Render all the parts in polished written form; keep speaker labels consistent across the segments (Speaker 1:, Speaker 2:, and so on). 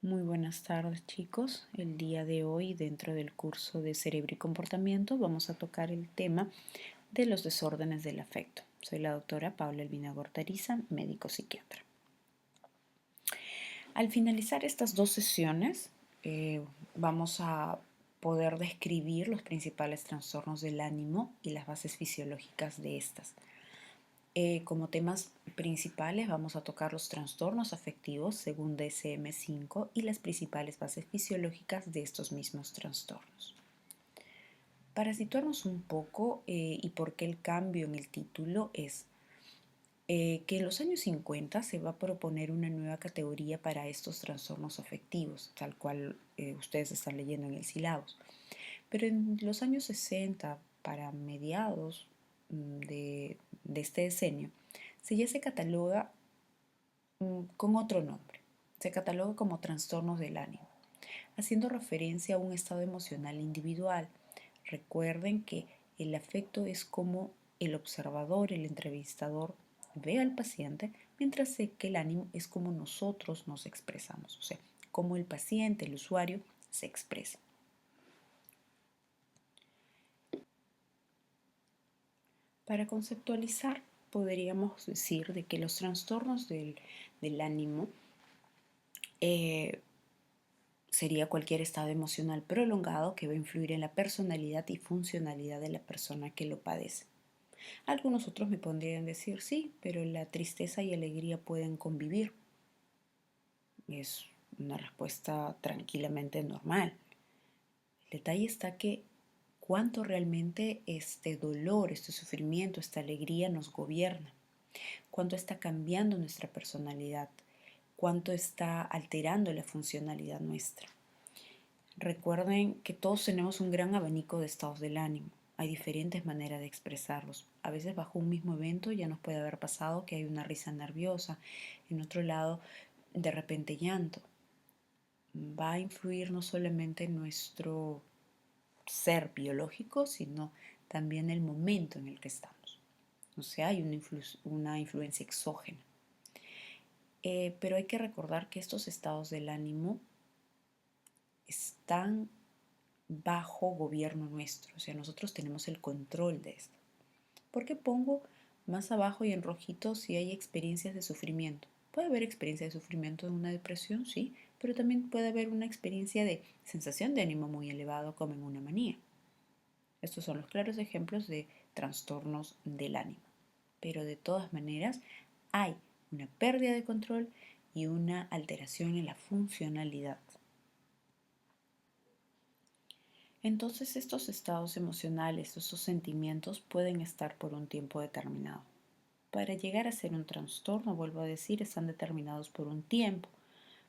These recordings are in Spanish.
Speaker 1: Muy buenas tardes, chicos. El día de hoy, dentro del curso de Cerebro y Comportamiento, vamos a tocar el tema de los desórdenes del afecto. Soy la doctora Paula Elvina Gortariza, médico psiquiatra. Al finalizar estas dos sesiones, vamos a poder describir los principales trastornos del ánimo y las bases fisiológicas de estas. Como temas principales vamos a tocar los trastornos afectivos según DSM-5 y las principales bases fisiológicas de estos mismos trastornos. Para situarnos un poco y por qué el cambio en el título es que en los años 50 se va a proponer una nueva categoría para estos trastornos afectivos, tal cual ustedes están leyendo en el sílabus. Pero en los años 60, para mediados de este decenio, ya se cataloga con otro nombre. Se cataloga como trastornos del ánimo, haciendo referencia a un estado emocional individual. Recuerden que el afecto es como el observador, el entrevistador, ve al paciente, mientras que el ánimo es como nosotros nos expresamos, o sea, como el paciente, el usuario, se expresa. Para conceptualizar, podríamos decir de que los trastornos del ánimo sería cualquier estado emocional prolongado que va a influir en la personalidad y funcionalidad de la persona que lo padece. Algunos otros me podrían decir, sí, pero la tristeza y alegría pueden convivir. Es una respuesta tranquilamente normal. El detalle está que cuánto realmente este dolor, este sufrimiento, esta alegría nos gobierna, cuánto está cambiando nuestra personalidad, cuánto está alterando la funcionalidad nuestra. Recuerden que todos tenemos un gran abanico de estados del ánimo. Hay diferentes maneras de expresarlos. A veces bajo un mismo evento ya nos puede haber pasado que hay una risa nerviosa, en otro lado de repente llanto. Va a influir no solamente en nuestro ser biológico, sino también el momento en el que estamos. O sea, hay una influencia exógena. Pero hay que recordar que estos estados del ánimo están bajo gobierno nuestro, o sea, nosotros tenemos el control de esto. ¿Por qué pongo más abajo y en rojito si hay experiencias de sufrimiento? Puede haber experiencia de sufrimiento en una depresión, sí, pero también puede haber una experiencia de sensación de ánimo muy elevado como en una manía. Estos son los claros ejemplos de trastornos del ánimo. Pero de todas maneras hay una pérdida de control y una alteración en la funcionalidad. Entonces estos estados emocionales, estos sentimientos pueden estar por un tiempo determinado. Para llegar a ser un trastorno, vuelvo a decir, están determinados por un tiempo,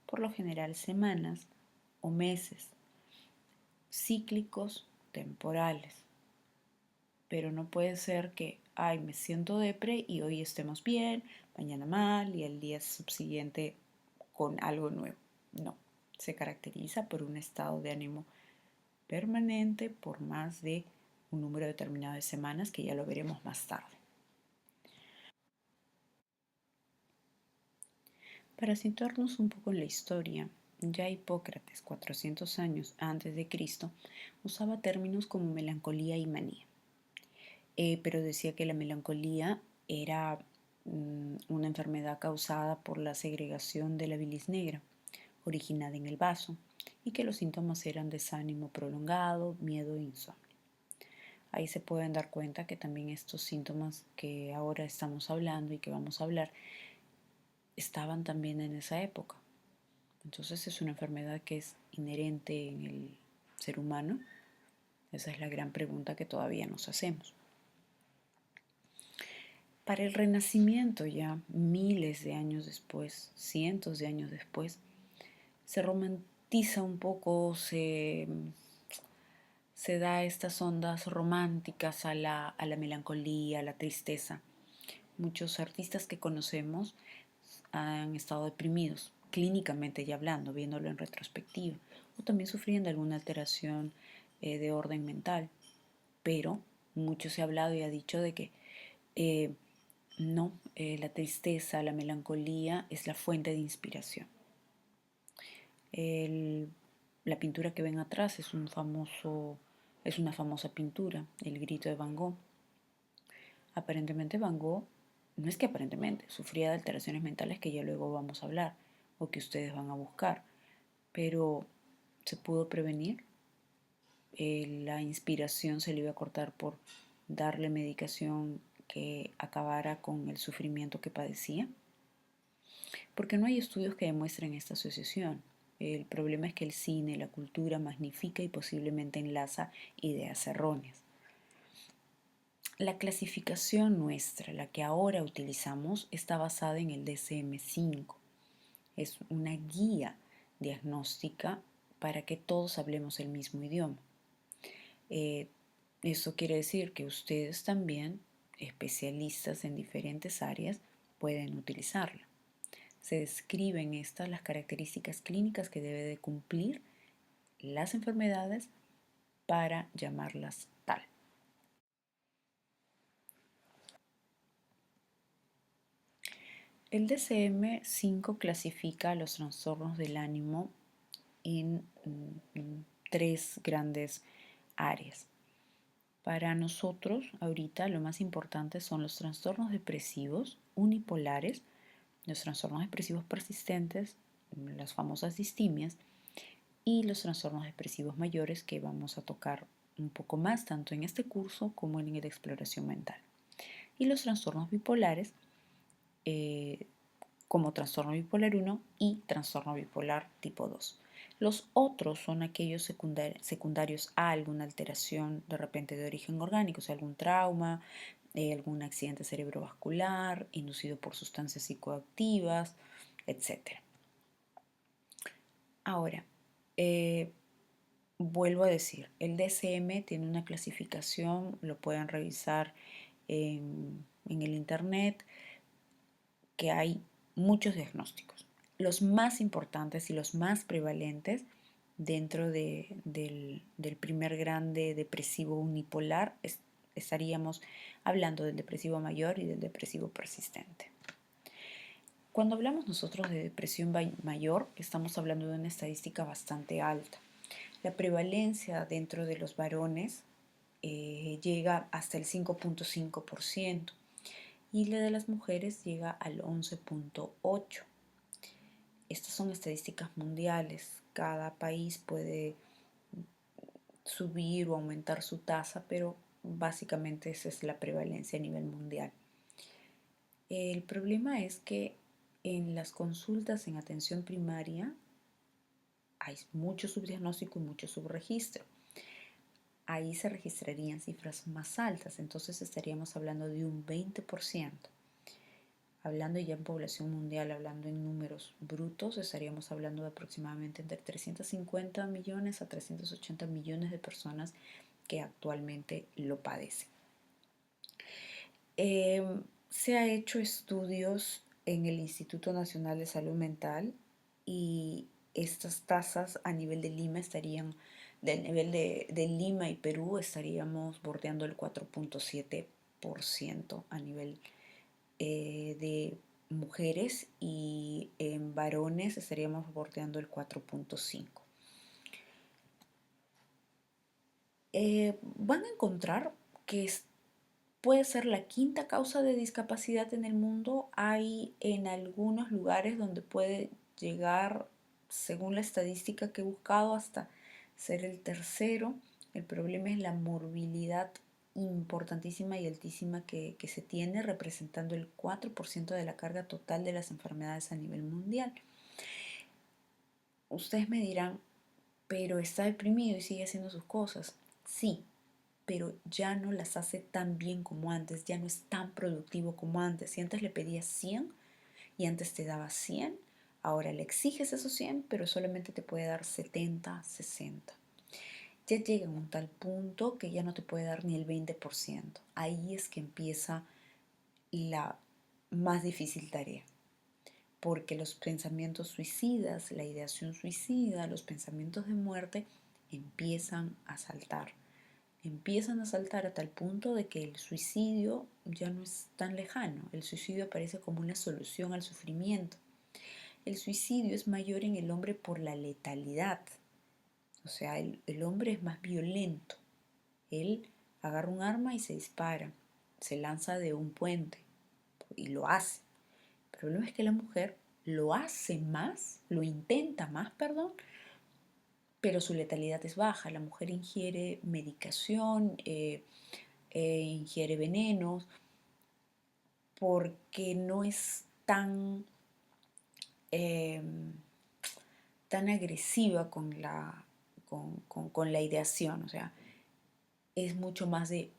Speaker 1: por lo general semanas o meses, cíclicos, temporales. Pero no puede ser que, ay, me siento depre y hoy estemos bien, mañana mal y el día subsiguiente con algo nuevo. No, se caracteriza por un estado de ánimo permanente por más de un número determinado de semanas que ya lo veremos más tarde. Para situarnos un poco en la historia, ya Hipócrates, 400 años antes de Cristo, usaba términos como melancolía y manía. Pero decía que la melancolía era una enfermedad causada por la segregación de la bilis negra, originada en el vaso, y que los síntomas eran desánimo prolongado, miedo e insomnio. Ahí se pueden dar cuenta que también estos síntomas que ahora estamos hablando y que vamos a hablar estaban también en esa época. Entonces es una enfermedad que es inherente en el ser humano. Esa es la gran pregunta que todavía nos hacemos. Para el Renacimiento, ya miles de años después, cientos de años después, se romantiza un poco, se da estas ondas románticas a la melancolía, a la tristeza. Muchos artistas que conocemos han estado deprimidos, clínicamente ya hablando, viéndolo en retrospectiva, o también sufriendo alguna alteración de orden mental. Pero mucho se ha hablado y ha dicho de que no, la tristeza, la melancolía es la fuente de inspiración. El- la pintura que ven atrás es una famosa pintura, El grito de Van Gogh. Aparentemente Van Gogh, no es que aparentemente, sufría de alteraciones mentales que ya luego vamos a hablar o que ustedes van a buscar, pero se pudo prevenir. La inspiración se le iba a cortar por darle medicación que acabara con el sufrimiento que padecía, porque no hay estudios que demuestren esta asociación. El problema es que el cine, la cultura magnifica y posiblemente enlaza ideas erróneas. La clasificación nuestra, la que ahora utilizamos, está basada en el DSM-5. Es una guía diagnóstica para que todos hablemos el mismo idioma. Eh, Eso quiere decir que ustedes también, especialistas en diferentes áreas, pueden utilizarla. Se describen estas las características clínicas que debe de cumplir las enfermedades para llamarlas tal. El DSM-5 clasifica los trastornos del ánimo en tres grandes áreas. Para nosotros, ahorita lo más importante son los trastornos depresivos unipolares, los trastornos depresivos persistentes, las famosas distimias, y los trastornos depresivos mayores que vamos a tocar un poco más, tanto en este curso como en el de exploración mental. Y los trastornos bipolares, eh, como trastorno bipolar 1 y trastorno bipolar tipo 2. Los otros son aquellos secundarios a alguna alteración de repente de origen orgánico, o sea, algún trauma, algún accidente cerebrovascular, inducido por sustancias psicoactivas, etc. Ahora, eh, vuelvo a decir, el DSM tiene una clasificación, lo pueden revisar en el internet, que hay muchos diagnósticos. Los más importantes y los más prevalentes dentro del primer grande depresivo unipolar estaríamos hablando del depresivo mayor y del depresivo persistente. Cuando hablamos nosotros de depresión mayor, estamos hablando de una estadística bastante alta. La prevalencia dentro de los varones llega hasta el 5.5% y la de las mujeres llega al 11.8%. Estas son estadísticas mundiales. Cada país puede subir o aumentar su tasa, pero básicamente esa es la prevalencia a nivel mundial. El problema es que en las consultas en atención primaria hay mucho subdiagnóstico y mucho subregistro. Ahí se registrarían cifras más altas, entonces estaríamos hablando de un 20%. Hablando ya en población mundial, hablando en números brutos, estaríamos hablando de aproximadamente entre 350 millones a 380 millones de personas que actualmente lo padecen. Se ha hecho estudios en el Instituto Nacional de Salud Mental y estas tasas a nivel de Lima estarían, del nivel de Lima y Perú estaríamos bordeando el 4.7% a nivel de mujeres y en varones estaríamos bordeando el 4.5%. Van a encontrar que puede ser la quinta causa de discapacidad en el mundo. Hay en algunos lugares donde puede llegar, según la estadística que he buscado, hasta ser el tercero. El problema es la morbilidad importantísima y altísima que se tiene, representando el 4% de la carga total de las enfermedades a nivel mundial. Ustedes me dirán, pero está deprimido y sigue haciendo sus cosas. Sí, pero ya no las hace tan bien como antes, ya no es tan productivo como antes. Si antes le pedías 100 y antes te daba 100, ahora le exiges esos 100, pero solamente te puede dar 70, 60. Ya llega a un tal punto que ya no te puede dar ni el 20%. Ahí es que empieza la más difícil tarea, porque los pensamientos suicidas, la ideación suicida, los pensamientos de muerte empiezan a saltar a tal punto de que el suicidio ya no es tan lejano. El suicidio aparece como una solución al sufrimiento. el suicidio es mayor en el hombre por la letalidad. O sea, el hombre es más violento. Él agarra un arma y se dispara, se lanza de un puente y lo hace. El problema es que la mujer lo hace más, lo intenta más, perdón, pero su letalidad es baja. La mujer ingiere medicación, ingiere venenos, porque no es eh, tan agresiva con la ideación. O sea, es mucho más de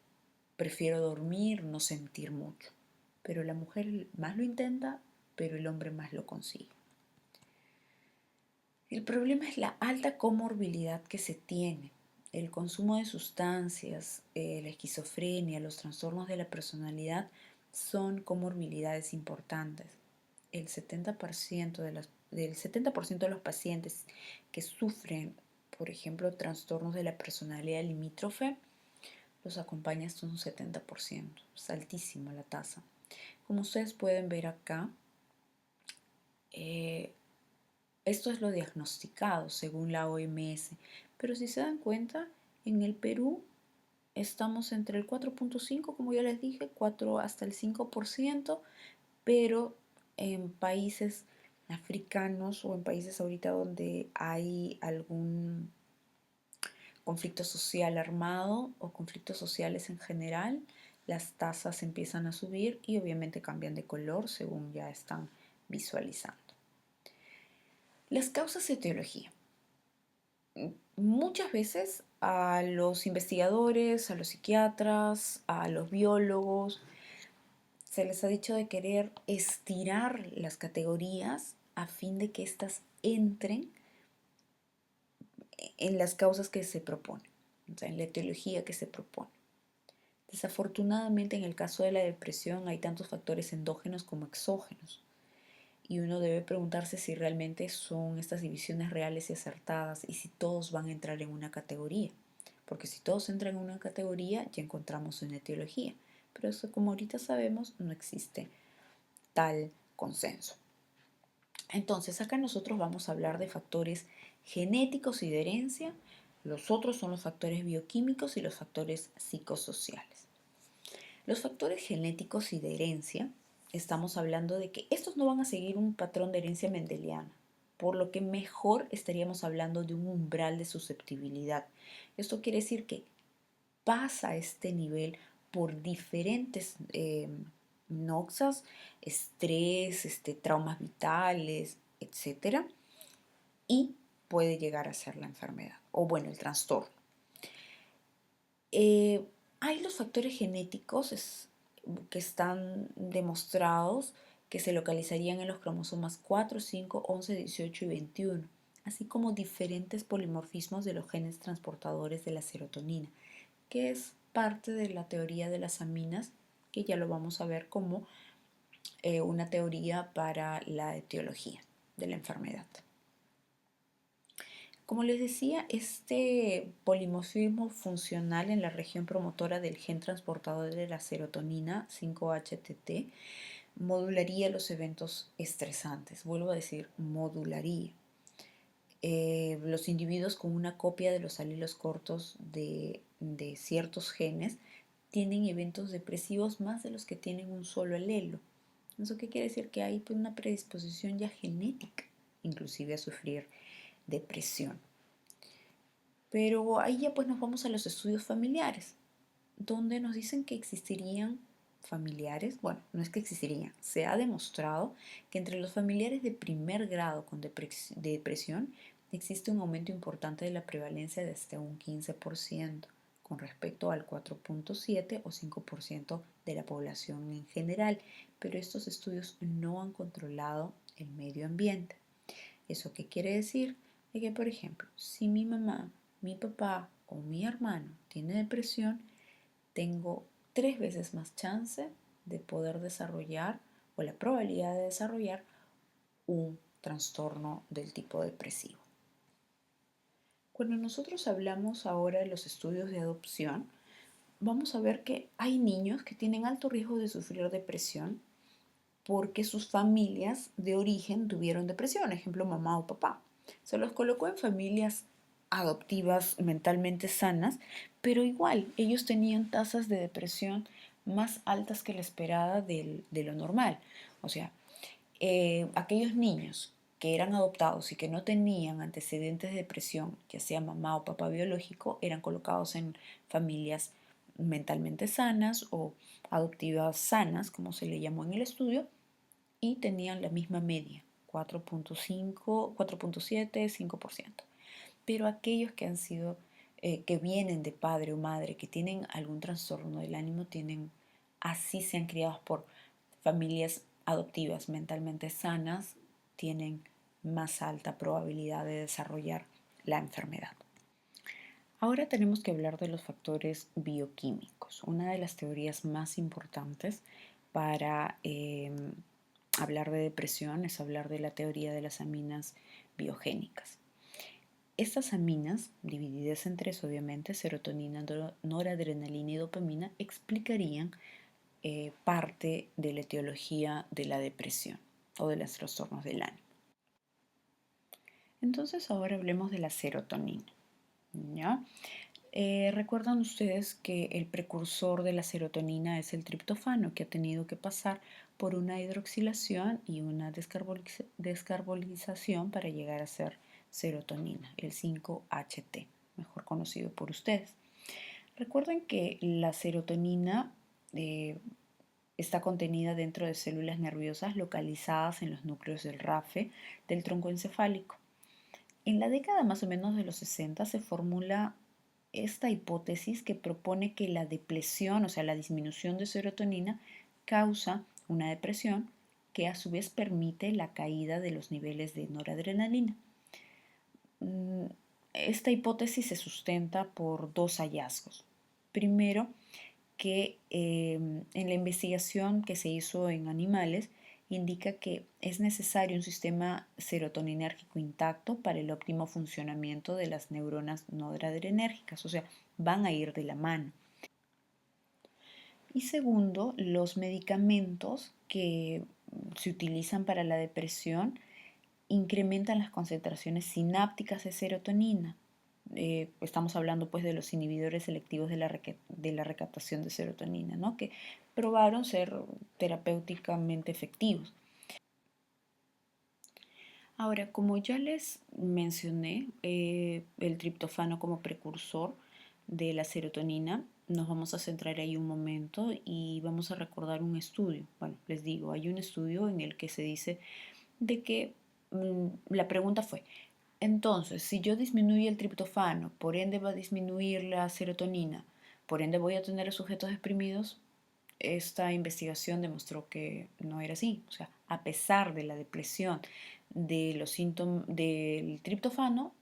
Speaker 1: prefiero dormir, no sentir mucho. Pero la mujer más lo intenta, pero el hombre más lo consigue. El problema es la alta comorbilidad que se tiene. El consumo de sustancias, la esquizofrenia, los trastornos de la personalidad son comorbilidades importantes. El 70% del 70% de los pacientes que sufren, por ejemplo, trastornos de la personalidad limítrofe, los acompaña hasta un 70%. Es altísima la tasa. Como ustedes pueden ver acá, eh, esto es lo diagnosticado según la OMS, pero si se dan cuenta, en el Perú estamos entre el 4.5, como ya les dije, 4 hasta el 5%, pero en países africanos o en países ahorita donde hay algún conflicto social armado o conflictos sociales en general, las tasas empiezan a subir y obviamente cambian de color según ya están visualizando. Las causas de etiología. Muchas veces a los investigadores, a los psiquiatras, a los biólogos, se les ha dicho de querer estirar las categorías a fin de que éstas entren en las causas que se proponen, o sea, en la etiología que se propone. Desafortunadamente, en el caso de la depresión hay tantos factores endógenos como exógenos. Y uno debe preguntarse si realmente son estas divisiones reales y acertadas y si todos van a entrar en una categoría. Porque si todos entran en una categoría, ya encontramos una etiología. Pero eso, como ahorita sabemos, no existe tal consenso. Entonces, acá nosotros vamos a hablar de factores genéticos y de herencia. Los otros son los factores bioquímicos y los factores psicosociales. Los factores genéticos y de herencia, estamos hablando de que estos no van a seguir un patrón de herencia mendeliana, por lo que mejor estaríamos hablando de un umbral de susceptibilidad. Esto quiere decir que pasa este nivel por diferentes noxas, estrés, traumas vitales, etcétera, y puede llegar a ser la enfermedad, o bueno, el trastorno. Hay los factores genéticos que están demostrados que se localizarían en los cromosomas 4, 5, 11, 18 y 21, así como diferentes polimorfismos de los genes transportadores de la serotonina, que es parte de la teoría de las aminas, que ya lo vamos a ver como una teoría para la etiología de la enfermedad. Como les decía, este polimorfismo funcional en la región promotora del gen transportador de la serotonina 5-HTT modularía los eventos estresantes. Vuelvo a decir, modularía. Los individuos con una copia de los alelos cortos de ciertos genes tienen eventos depresivos más de los que tienen un solo alelo. ¿Eso qué quiere decir? Que hay una predisposición ya genética, inclusive a sufrir depresión. Pero ahí ya pues nos vamos a los estudios familiares, donde nos dicen que existirían familiares, bueno, no es que existirían, se ha demostrado que entre los familiares de primer grado con depresión existe un aumento importante de la prevalencia de hasta un 15% con respecto al 4.7 o 5% de la población en general, pero estos estudios no han controlado el medio ambiente. ¿Eso qué quiere decir? De que, por ejemplo, si mi mamá, mi papá o mi hermano tiene depresión, tengo 3 veces más chance de poder desarrollar o la probabilidad de desarrollar un trastorno del tipo depresivo. Cuando nosotros hablamos ahora de los estudios de adopción, vamos a ver que hay niños que tienen alto riesgo de sufrir depresión, porque sus familias de origen tuvieron depresión, ejemplo, mamá o papá. Se los colocó en familias adoptivas mentalmente sanas, pero igual ellos tenían tasas de depresión más altas que la esperada de lo normal. O sea, aquellos niños que eran adoptados y que no tenían antecedentes de depresión, ya sea mamá o papá biológico, eran colocados en familias mentalmente sanas o adoptivas sanas, como se le llamó en el estudio, y tenían la misma media, 4.5, 4.7, 5%. Pero aquellos que han sido, que vienen de padre o madre, que tienen algún trastorno del ánimo, tienen, así sean criados por familias adoptivas mentalmente sanas, tienen más alta probabilidad de desarrollar la enfermedad. Ahora tenemos que hablar de los factores bioquímicos. Una de las teorías más importantes para hablar de depresión es hablar de la teoría de las aminas biogénicas. Estas aminas, divididas en tres obviamente, serotonina, noradrenalina y dopamina, explicarían parte de la etiología de la depresión o de los trastornos del ánimo. Entonces ahora hablemos de la serotonina. ¿Ya? ¿Recuerdan ustedes que el precursor de la serotonina es el triptofano, que ha tenido que pasar por una hidroxilación y una descarbonización para llegar a ser serotonina, el 5-HT, mejor conocido por ustedes? Recuerden que la serotonina está contenida dentro de células nerviosas localizadas en los núcleos del RAFE del tronco encefálico. En la década más o menos de los 60 se formula esta hipótesis que propone que la depresión, o sea, la disminución de serotonina, causa una depresión que a su vez permite la caída de los niveles de noradrenalina. Esta hipótesis se sustenta por dos hallazgos. Primero, que en la investigación que se hizo en animales indica que es necesario un sistema serotoninérgico intacto para el óptimo funcionamiento de las neuronas noradrenérgicas, o sea, van a ir de la mano. Y segundo, los medicamentos que se utilizan para la depresión incrementan las concentraciones sinápticas de serotonina. Estamos hablando pues de los inhibidores selectivos de la recaptación de serotonina, ¿no? Que probaron ser terapéuticamente efectivos. Ahora, como ya les mencioné, el triptofano como precursor de la serotonina, nos vamos a centrar ahí un momento y vamos a recordar un estudio. Bueno, les digo, hay un estudio en el que se dice de que la pregunta fue, entonces, si yo disminuyo el triptofano, por ende va a disminuir la serotonina, por ende voy a tener sujetos deprimidos. Esta investigación demostró que no era así. O sea, a pesar de la depresión de los síntomas del triptofano,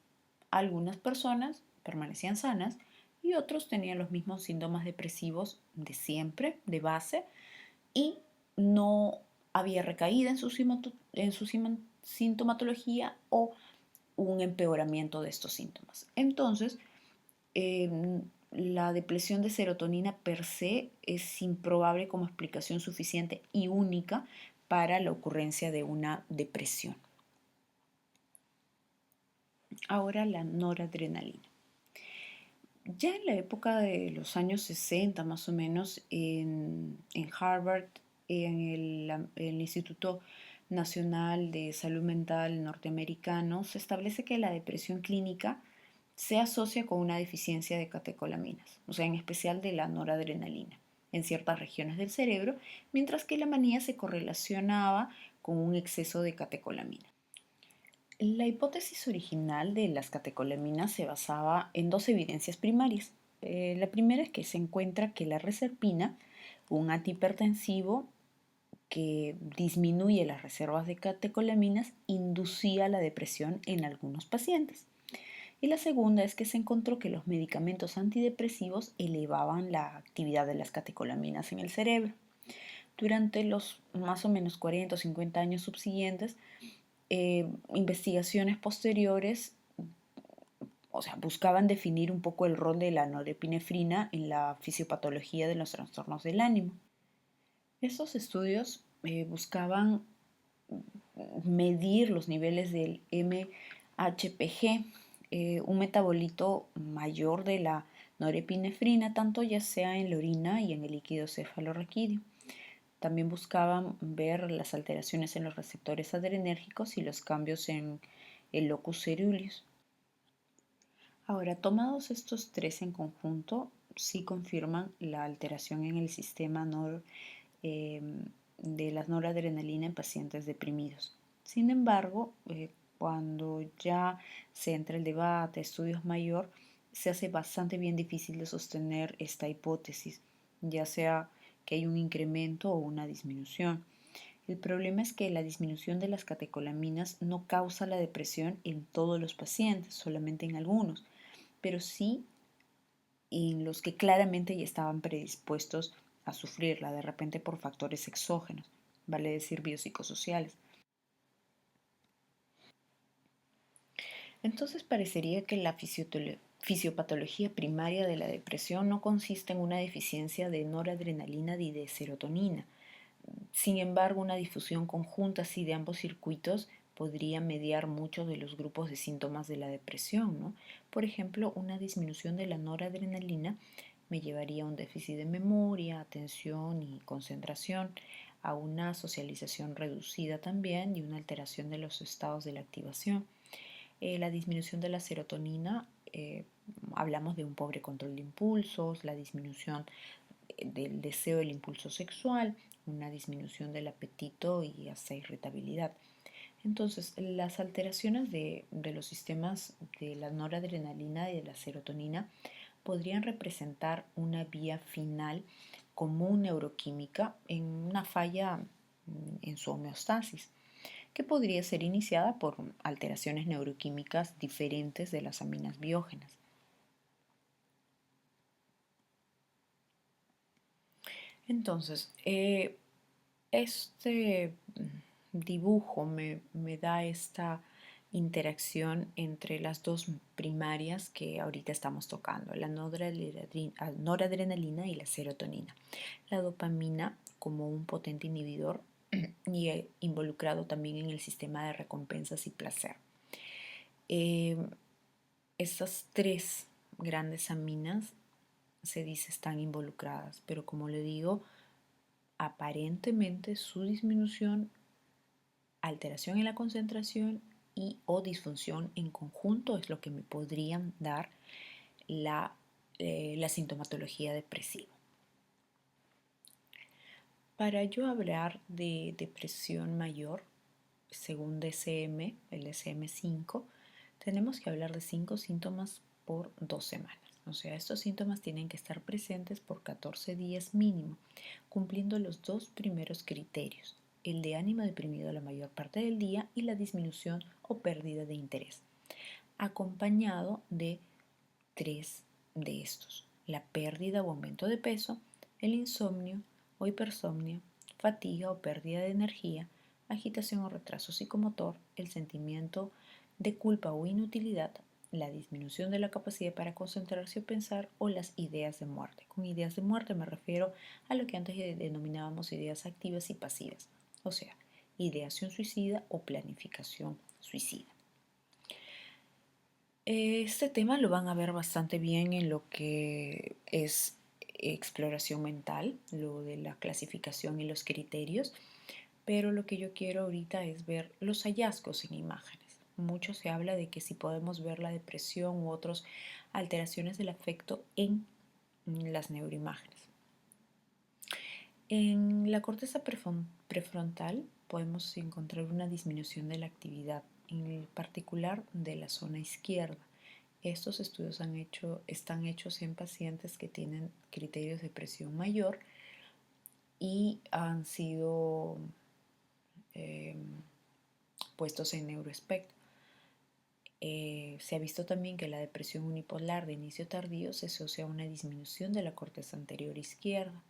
Speaker 1: algunas personas permanecían sanas y otros tenían los mismos síntomas depresivos de siempre, de base, y no había recaída en su sintomatología o un empeoramiento de estos síntomas. Entonces, la depresión de serotonina per se es improbable como explicación suficiente y única para la ocurrencia de una depresión. Ahora la noradrenalina. Ya en la época de los años 60 más o menos, en Harvard, el Instituto Nacional de Salud Mental norteamericano, se establece que la depresión clínica se asocia con una deficiencia de catecolaminas, o sea, en especial de la noradrenalina, en ciertas regiones del cerebro, mientras que la manía se correlacionaba con un exceso de catecolaminas. La hipótesis original de las catecolaminas se basaba en dos evidencias primarias. La primera es que se encuentra que la reserpina, un antihipertensivo que disminuye las reservas de catecolaminas, inducía la depresión en algunos pacientes. Y la segunda es que se encontró que los medicamentos antidepresivos elevaban la actividad de las catecolaminas en el cerebro. Durante los más o menos 40 o 50 años subsiguientes, investigaciones posteriores, o sea, buscaban definir un poco el rol de la norepinefrina en la fisiopatología de los trastornos del ánimo. Estos estudios buscaban medir los niveles del MHPG, un metabolito mayor de la norepinefrina, tanto ya sea en la orina y en el líquido cefalorraquídeo. También buscaban ver las alteraciones en los receptores adrenérgicos y los cambios en el locus coeruleus. Ahora, tomados estos tres en conjunto, sí confirman la alteración en el sistema eh, de la noradrenalina en pacientes deprimidos. Sin embargo, cuando ya se entra el debate, estudios mayor, se hace bastante bien difícil de sostener esta hipótesis, ya sea que hay un incremento o una disminución. El problema es que la disminución de las catecolaminas no causa la depresión en todos los pacientes, solamente en algunos, pero sí en los que claramente ya estaban predispuestos a sufrirla, de repente por factores exógenos, vale decir biopsicosociales. Entonces parecería que la fisiopatología primaria de la depresión no consiste en una deficiencia de noradrenalina ni de serotonina. Sin embargo, una difusión conjunta así de ambos circuitos podría mediar muchos de los grupos de síntomas de la depresión, ¿no? Por ejemplo, una disminución de la noradrenalina me llevaría a un déficit de memoria, atención y concentración, a una socialización reducida también y una alteración de los estados de la activación. La disminución de la serotonina, hablamos de un pobre control de impulsos, la disminución del deseo del impulso sexual, una disminución del apetito y hasta irritabilidad. Entonces, las alteraciones de los sistemas de la noradrenalina y de la serotonina podrían representar una vía final común neuroquímica en una falla en su homeostasis, que podría ser iniciada por alteraciones neuroquímicas diferentes de las aminas biógenas. Entonces, este dibujo me da esta interacción entre las dos primarias que ahorita estamos tocando, la noradrenalina y la serotonina. La dopamina como un potente inhibidor y involucrado también en el sistema de recompensas y placer. Estas tres grandes aminas se dice están involucradas, pero como le digo, aparentemente su disminución, alteración en la concentración y o disfunción en conjunto es lo que me podrían dar la sintomatología depresiva. Para yo hablar de depresión mayor, según DSM, el DSM-5, tenemos que hablar de 5 síntomas por 2 semanas. O sea, estos síntomas tienen que estar presentes por 14 días mínimo, cumpliendo los dos primeros criterios, el de ánimo deprimido la mayor parte del día y la disminución o pérdida de interés, acompañado de 3 de estos: la pérdida o aumento de peso, el insomnio o hipersomnio, fatiga o pérdida de energía, agitación o retraso psicomotor, el sentimiento de culpa o inutilidad, la disminución de la capacidad para concentrarse o pensar o las ideas de muerte. Con ideas de muerte me refiero a lo que antes denominábamos ideas activas y pasivas, o sea, ideación suicida o planificación suicida. Este tema lo van a ver bastante bien en lo que es exploración mental, lo de la clasificación y los criterios, pero lo que yo quiero ahorita es ver los hallazgos en imágenes. Mucho se habla de que si podemos ver la depresión u otras alteraciones del afecto en las neuroimágenes. En la corteza prefrontal podemos encontrar una disminución de la actividad, en particular de la zona izquierda. Estos estudios están hechos en pacientes que tienen criterios de presión mayor y han sido eh, puestos en neuroespectro. Se ha visto también que la depresión unipolar de inicio tardío se asocia a una disminución de la corteza anterior izquierda.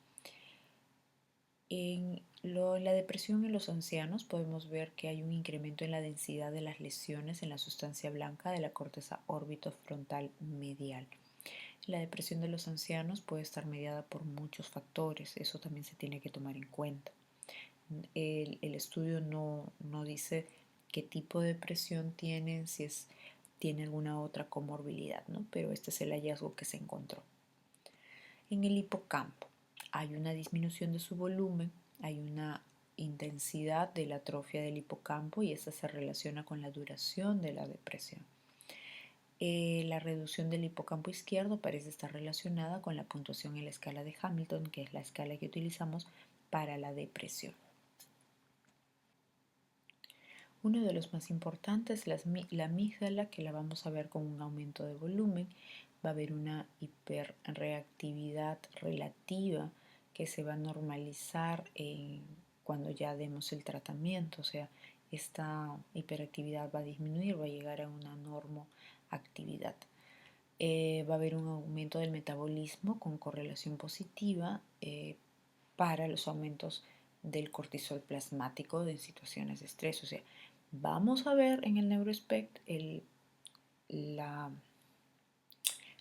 Speaker 1: En la depresión en los ancianos podemos ver que hay un incremento en la densidad de las lesiones en la sustancia blanca de la corteza orbitofrontal medial. La depresión de los ancianos puede estar mediada por muchos factores, eso también se tiene que tomar en cuenta. El estudio no dice qué tipo de depresión tienen, si tiene alguna otra comorbilidad, ¿no? Pero este es el hallazgo que se encontró. En el hipocampo hay una disminución de su volumen, hay una intensidad de la atrofia del hipocampo y esta se relaciona con la duración de la depresión. La reducción del hipocampo izquierdo parece estar relacionada con la puntuación en la escala de Hamilton, que es la escala que utilizamos para la depresión. Uno de los más importantes, la amígdala, que la vamos a ver con un aumento de volumen. Va a haber una hiperreactividad relativa que se va a normalizar cuando ya demos el tratamiento, o sea, esta hiperactividad va a disminuir, va a llegar a una normoactividad. Va a haber un aumento del metabolismo con correlación positiva para los aumentos del cortisol plasmático en situaciones de estrés. O sea, vamos a ver en el NeuroSpect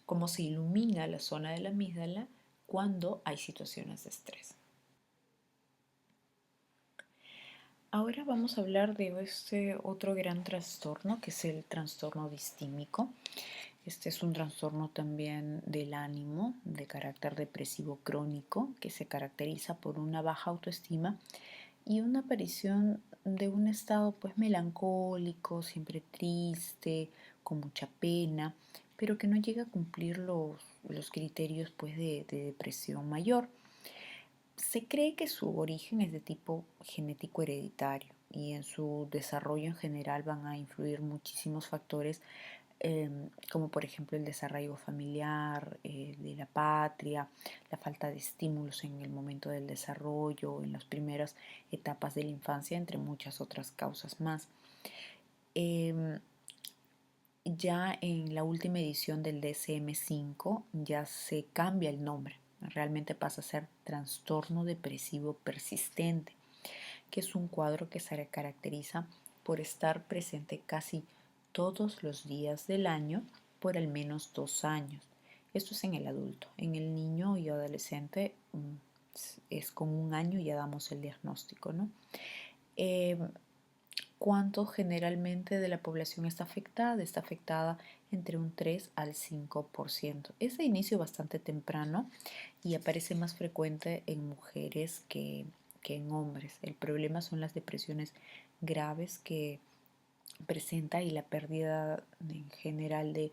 Speaker 1: cómo se ilumina la zona de la amígdala cuando hay situaciones de estrés. Ahora vamos a hablar de este otro gran trastorno que es el trastorno distímico. Este es un trastorno también del ánimo de carácter depresivo crónico que se caracteriza por una baja autoestima y una aparición de un estado pues melancólico, siempre triste, con mucha pena, pero que no llega a cumplir los criterios pues de depresión mayor. Se cree que su origen es de tipo genético hereditario y en su desarrollo en general van a influir muchísimos factores como por ejemplo el desarraigo familiar, de la patria, la falta de estímulos en el momento del desarrollo, en las primeras etapas de la infancia, entre muchas otras causas más. Ya en la última edición del DSM-5 ya se cambia el nombre, realmente pasa a ser trastorno depresivo persistente, que es un cuadro que se caracteriza por estar presente casi todos los días del año por al menos 2 años. Esto es en el adulto. En el niño y adolescente es con 1 año ya damos el diagnóstico, ¿no? ¿Cuánto generalmente de la población está afectada? Está afectada entre un 3 al 5%. Es de inicio bastante temprano y aparece más frecuente en mujeres que en hombres. El problema son las depresiones graves que presenta y la pérdida en general de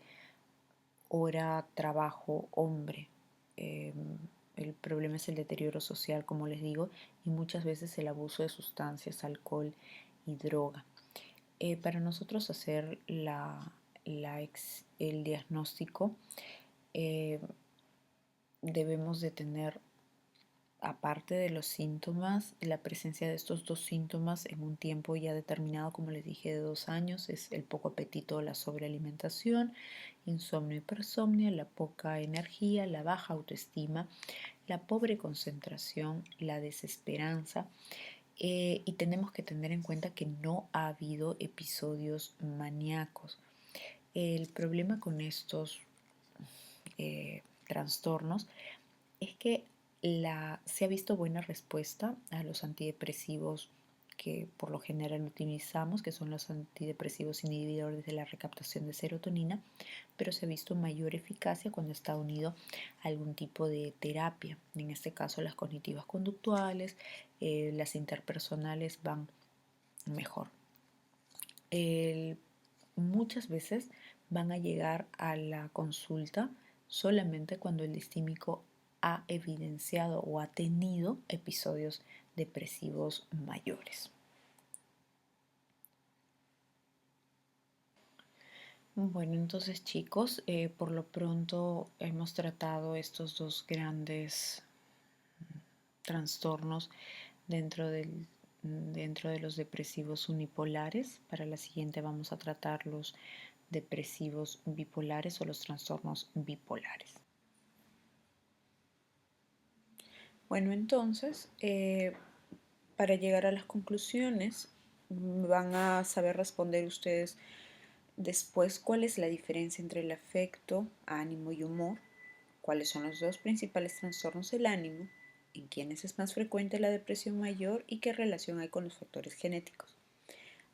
Speaker 1: hora, trabajo, hombre. El problema es el deterioro social, como les digo, y muchas veces el abuso de sustancias, alcohol y droga. Para nosotros hacer el diagnóstico, debemos de tener, aparte de los síntomas, la presencia de estos 2 síntomas en un tiempo ya determinado, como les dije, de 2 años, es el poco apetito, la sobrealimentación, insomnio, hipersomnia, la poca energía, la baja autoestima, la pobre concentración, la desesperanza. Y tenemos que tener en cuenta que no ha habido episodios maníacos. El problema con estos trastornos es que se ha visto buena respuesta a los antidepresivos que por lo general utilizamos, que son los antidepresivos inhibidores de la recaptación de serotonina, pero se ha visto mayor eficacia cuando está unido a algún tipo de terapia. En este caso, las cognitivas conductuales, las interpersonales van mejor. Muchas veces van a llegar a la consulta solamente cuando el distímico ha evidenciado o ha tenido episodios depresivos mayores. Bueno, entonces chicos, por lo pronto hemos tratado estos 2 grandes trastornos dentro de los depresivos unipolares. Para la siguiente vamos a tratar los depresivos bipolares o los trastornos bipolares. Bueno, entonces, para llegar a las conclusiones, van a saber responder ustedes después cuál es la diferencia entre el afecto, ánimo y humor, cuáles son los 2 principales trastornos del ánimo en quiénes es más frecuente la depresión mayor y qué relación hay con los factores genéticos,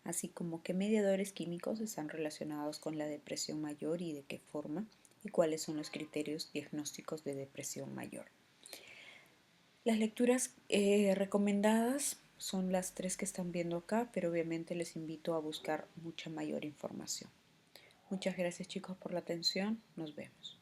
Speaker 1: así como qué mediadores químicos están relacionados con la depresión mayor y de qué forma, y cuáles son los criterios diagnósticos de depresión mayor. Las lecturas recomendadas son las tres que están viendo acá, pero obviamente les invito a buscar mucha mayor información. Muchas gracias chicos por la atención, nos vemos.